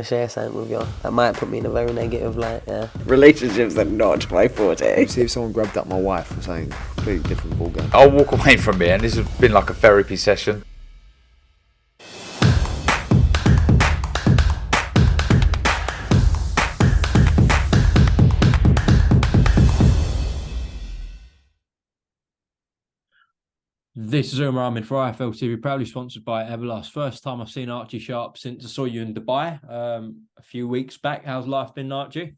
to share something with you. That might put me in a very negative light, yeah. Relationships are not my forte. See if someone grabbed up my wife or something completely different ballgame. I'll walk away from here, and this has been like a therapy session. This is Umar Ahmed for IFL TV, proudly sponsored by Everlast. First time I've seen Archie Sharp since I saw you in Dubai a few weeks back. How's life been, Archie?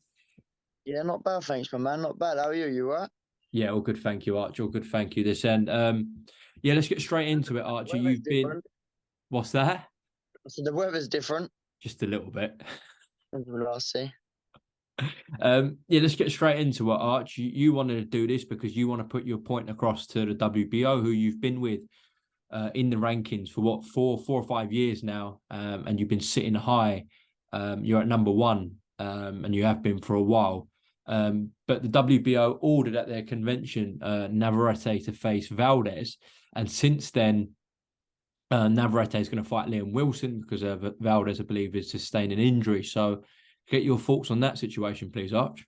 Yeah, not bad, thanks, my man. Not bad. How are you? You all right? Yeah, all good, thank you, Archie. All good, thank you. This end. Yeah, let's get straight into it, Archie. You've been... What's that? So the weather's different. Just a little bit. Last see. Yeah, let's get straight into it, Arch. You wanted to do this because you want to put your point across to the WBO, who you've been with in the rankings for what, four or 5 years now, and you've been sitting high. You're at number one, and you have been for a while. But the WBO ordered at their convention Navarrete to face Valdez, and since then, Navarrete is going to fight Liam Wilson because Valdez, I believe, is sustained an injury. So, get your thoughts on that situation, please, Arch.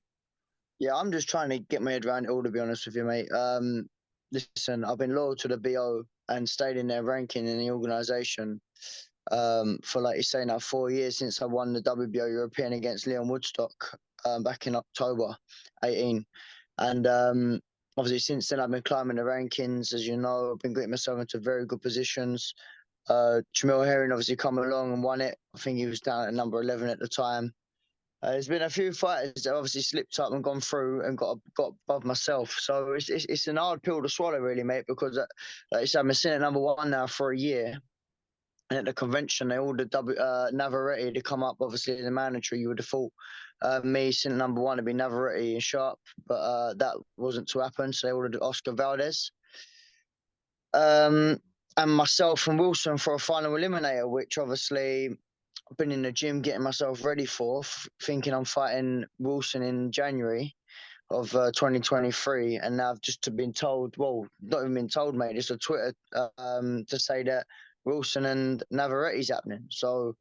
Yeah, I'm just trying to get my head around it all, to be honest with you, mate. Listen, I've been loyal to the BO and stayed in their ranking in the organisation for, like you say, now 4 years since I won the WBO European against Leon Woodstock back in October 18. And obviously since then I've been climbing the rankings. As you know, I've been getting myself into very good positions. Jamil Herring obviously come along and won it. I think he was down at number 11 at the time. There's been a few fighters that obviously slipped up and gone through and got above myself. So it's an hard pill to swallow, really, mate, because like you said, I've been sitting at number one now for a year. And at the convention, they ordered Navarrete to come up. Obviously, the mandatory, you would have thought me sitting at number one would be Navarrete and Sharp, but that wasn't to happen. So they ordered Oscar Valdez. And myself and Wilson for a final eliminator, which obviously I've been in the gym getting myself ready for, thinking I'm fighting Wilson in January of 2023. And now I've just been told, well, not even been told, mate, just a Twitter to say that Wilson and Navarrete's happening. So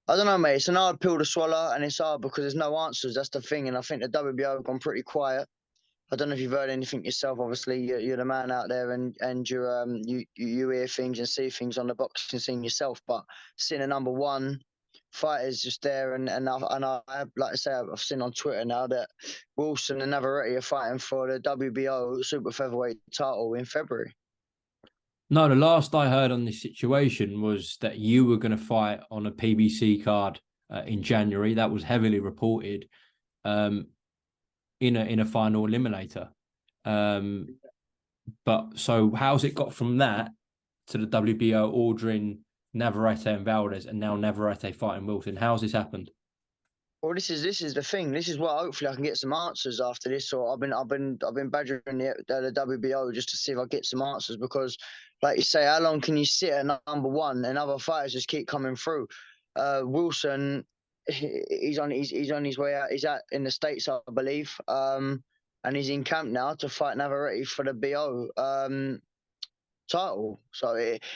I don't know, mate. It's an hard pill to swallow, and it's hard because there's no answers. That's the thing. And I think the WBO have gone pretty quiet. I don't know if you've heard anything yourself. Obviously, you're the man out there, and you hear things and see things on the boxing scene yourself. But seeing a number one fighters just there, and I like I say, I've seen on Twitter now that Wilson and Navarrete are fighting for the WBO super featherweight title in February. No, the last I heard on this situation was that you were going to fight on a PBC card in January. That was heavily reported. In a final eliminator. But so how's it got from that to the WBO ordering Navarrete and Valdez, and now Navarrete fighting Wilson? How's this happened? Well, this is the thing. This is what hopefully I can get some answers after this. Or I've been badgering the WBO just to see if I get some answers, because, like you say, how long can you sit at number one and other fighters just keep coming through? Wilson, he's on his way out. He's out in the States, I believe, and he's in camp now to fight Navarrete for the BO title. So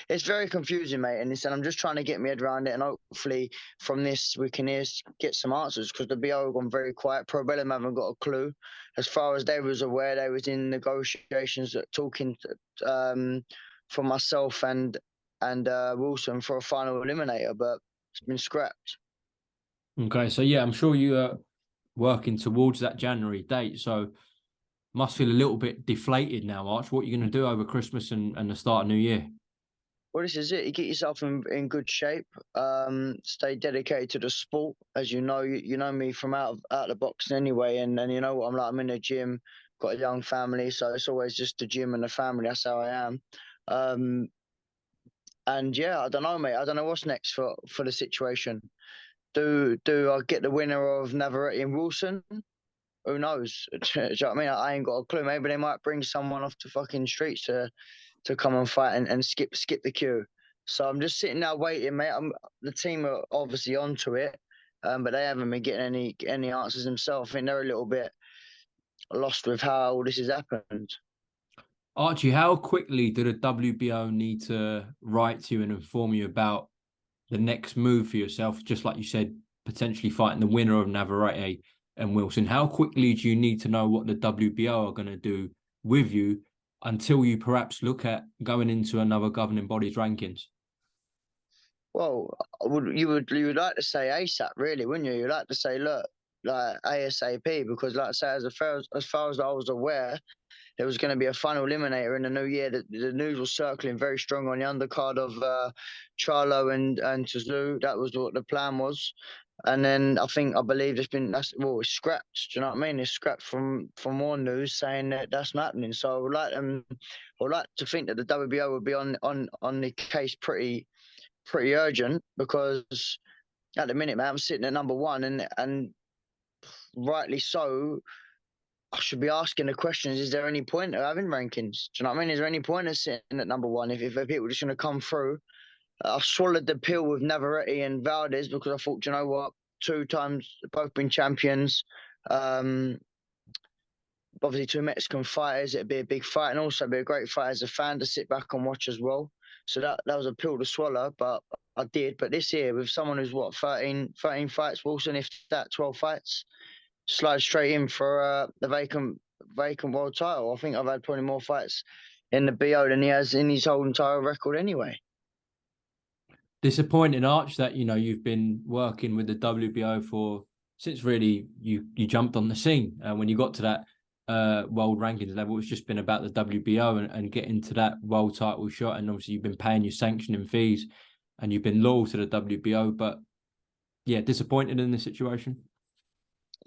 it's very confusing, mate. And I'm just trying to get my head around it, and hopefully from this we can get some answers, because the BO have gone very quiet. Pro Bellum haven't got a clue. As far as they was aware, they was in negotiations, talking for myself and Wilson for a final eliminator, but it's been scrapped. Okay, so yeah, I'm sure you are working towards that January date, so must feel a little bit deflated now, Arch. What are you going to do over Christmas and the start of New Year? Well, this is it. You get yourself in good shape. Stay dedicated to the sport. As you know, you know me from out of the boxing anyway, and you know what I'm like. I'm in the gym, got a young family, so it's always just the gym and the family. That's how I am. And yeah, I don't know, mate. I don't know what's next for the situation. Do I get the winner of Navarrete and Wilson? Who knows? Do you know what I mean? I ain't got a clue. Maybe they might bring someone off the fucking streets to come and fight and skip the queue. So I'm just sitting there waiting, mate. The team are obviously onto it, but they haven't been getting any answers themselves. I think they're a little bit lost with how all this has happened. Archie, how quickly do the WBO need to write to you and inform you about the next move for yourself? Just like you said, potentially fighting the winner of Navarrete and Wilson. How quickly do you need to know what the WBO are going to do with you until you perhaps look at going into another governing body's rankings? Well, you would like to say ASAP, really, wouldn't you? You'd like to say, look, like ASAP, because like I say, as far as I was aware, there was going to be a final eliminator in the new year. The news was circling very strong on the undercard of Charlo and Tazou. That was what the plan was. And then I believe it's scrapped. Do you know what I mean? It's scrapped from more news saying that that's not happening. So I would like to think that the WBO would be on the case pretty urgent, because at the minute, man, I'm sitting at number one, and rightly so. I should be asking the questions: is there any point of having rankings? Do you know what I mean? Is there any point of sitting at number one if people are just going to come through? I've swallowed the pill with Navarrete and Valdez because I thought, you know what, 2 times both been champions. Obviously, 2 Mexican fighters, it'd be a big fight, and also be a great fight as a fan to sit back and watch as well. So that was a pill to swallow, but I did. But this year, with someone who's 13 fights, Wilson, if that 12 fights, slide straight in for the vacant world title. I think I've had probably more fights in the BO than he has in his whole entire record anyway. Disappointing, Arch, that you've been working with the WBO since really you jumped on the scene. When you got to that world rankings level, it's just been about the WBO and getting to that world title shot. And obviously you've been paying your sanctioning fees and you've been loyal to the WBO. But yeah, disappointed in this situation.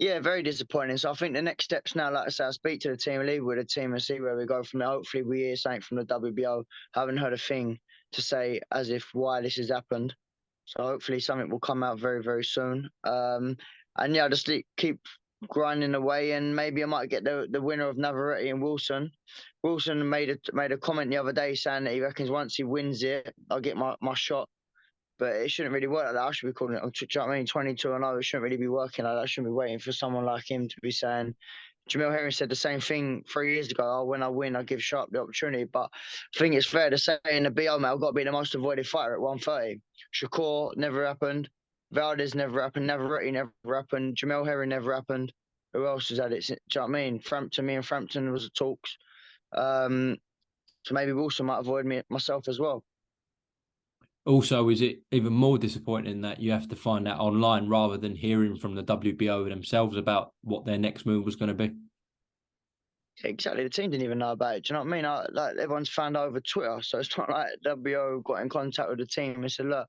Yeah, very disappointing. So I think the next steps now, like I say, I'll speak to the team, leave with the team and see where we go from there. Hopefully we hear something from the WBO. I haven't heard a thing to say as if why this has happened. So hopefully something will come out very, very soon. And yeah, just keep grinding away, and maybe I might get the winner of Navarrete and Wilson. Wilson made a comment the other day saying that he reckons once he wins it, I'll get my shot. But it shouldn't really work like that. I should be calling it, do you know what I mean, 22-0. It shouldn't really be working like that. I shouldn't be waiting for someone like him to be saying. Jamil Herring said the same thing 3 years ago. Oh, when I win, I give Sharp the opportunity. But I think it's fair to say in the BO, mate, I've got to be the most avoided fighter at 130. Shakur never happened. Valdez never happened. Navarrete never happened. Jamil Herring never happened. Who else has had it? Do you know what I mean? Me and Frampton was the talks. So maybe Wilson might avoid myself as well. Also, is it even more disappointing that you have to find out online rather than hearing from the WBO themselves about what their next move was going to be? Exactly. The team didn't even know about it. Do you know what I mean? Like everyone's found out over Twitter. So it's not like WBO got in contact with the team and said, look,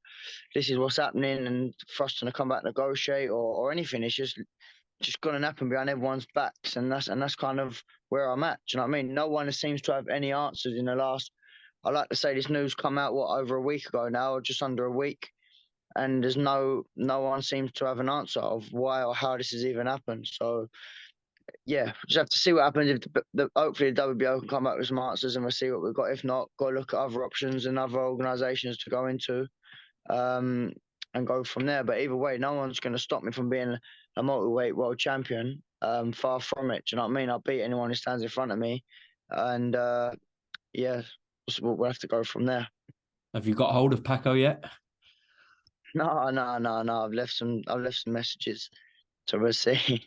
this is what's happening, and for us to come back negotiate or anything. It's just gone and happened behind everyone's backs. And that's kind of where I'm at. Do you know what I mean? No one seems to have any answers in the last, I like to say this news come out, over a week ago now, or just under a week. And there's no one seems to have an answer of why or how this has even happened. So, yeah, just have to see what happens. If hopefully the WBO can come up with some answers and we'll see what we've got. If not, go look at other options and other organisations to go into and go from there. But either way, no one's going to stop me from being a multi-weight world champion. Far from it. Do you know what I mean? I'll beat anyone who stands in front of me. And, yeah, we'll have to go from there. Have you got hold of Paco yet? No. I've left some messages, so we'll see.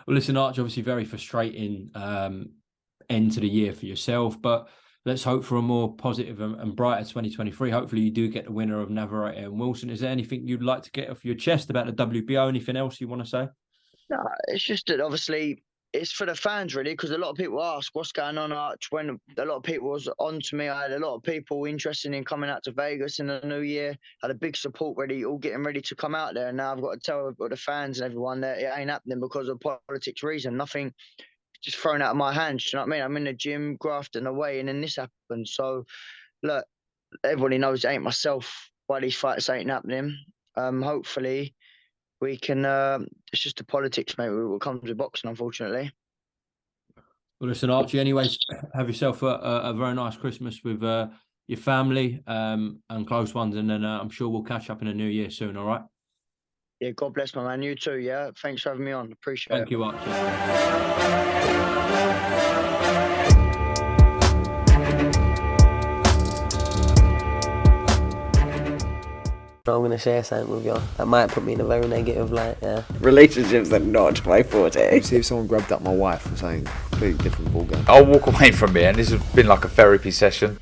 Well, listen, Arch, obviously very frustrating end to the year for yourself, but let's hope for a more positive and brighter 2023. Hopefully you do get the winner of Navarrete and Wilson. Is there anything you'd like to get off your chest about the WBO? Anything else you want to say? No, it's just that obviously it's for the fans, really, because a lot of people ask what's going on, Arch. When a lot of people was on to me, I had a lot of people interested in coming out to Vegas in the new year. Had a big support ready, all getting ready to come out there. And now I've got to tell the fans and everyone that it ain't happening because of politics reason. Nothing just thrown out of my hands. Do you know what I mean? I'm in the gym, grafting away, and then this happened. So, look, everybody knows it ain't myself why these fights ain't happening. Hopefully we can, it's just the politics, mate, what comes with boxing, unfortunately. Well, listen, Archie, anyways, have yourself a very nice Christmas with your family and close ones, and then I'm sure we'll catch up in the new year soon, all right? Yeah, God bless, my man. You too, yeah? Thanks for having me on. Appreciate it. Thank you, Archie. I'm gonna share something with you that might put me in a very negative light. Yeah. Relationships are not my forte. See if someone grabbed up my wife or something completely different ballgame. I'll walk away from it, and this has been like a therapy session.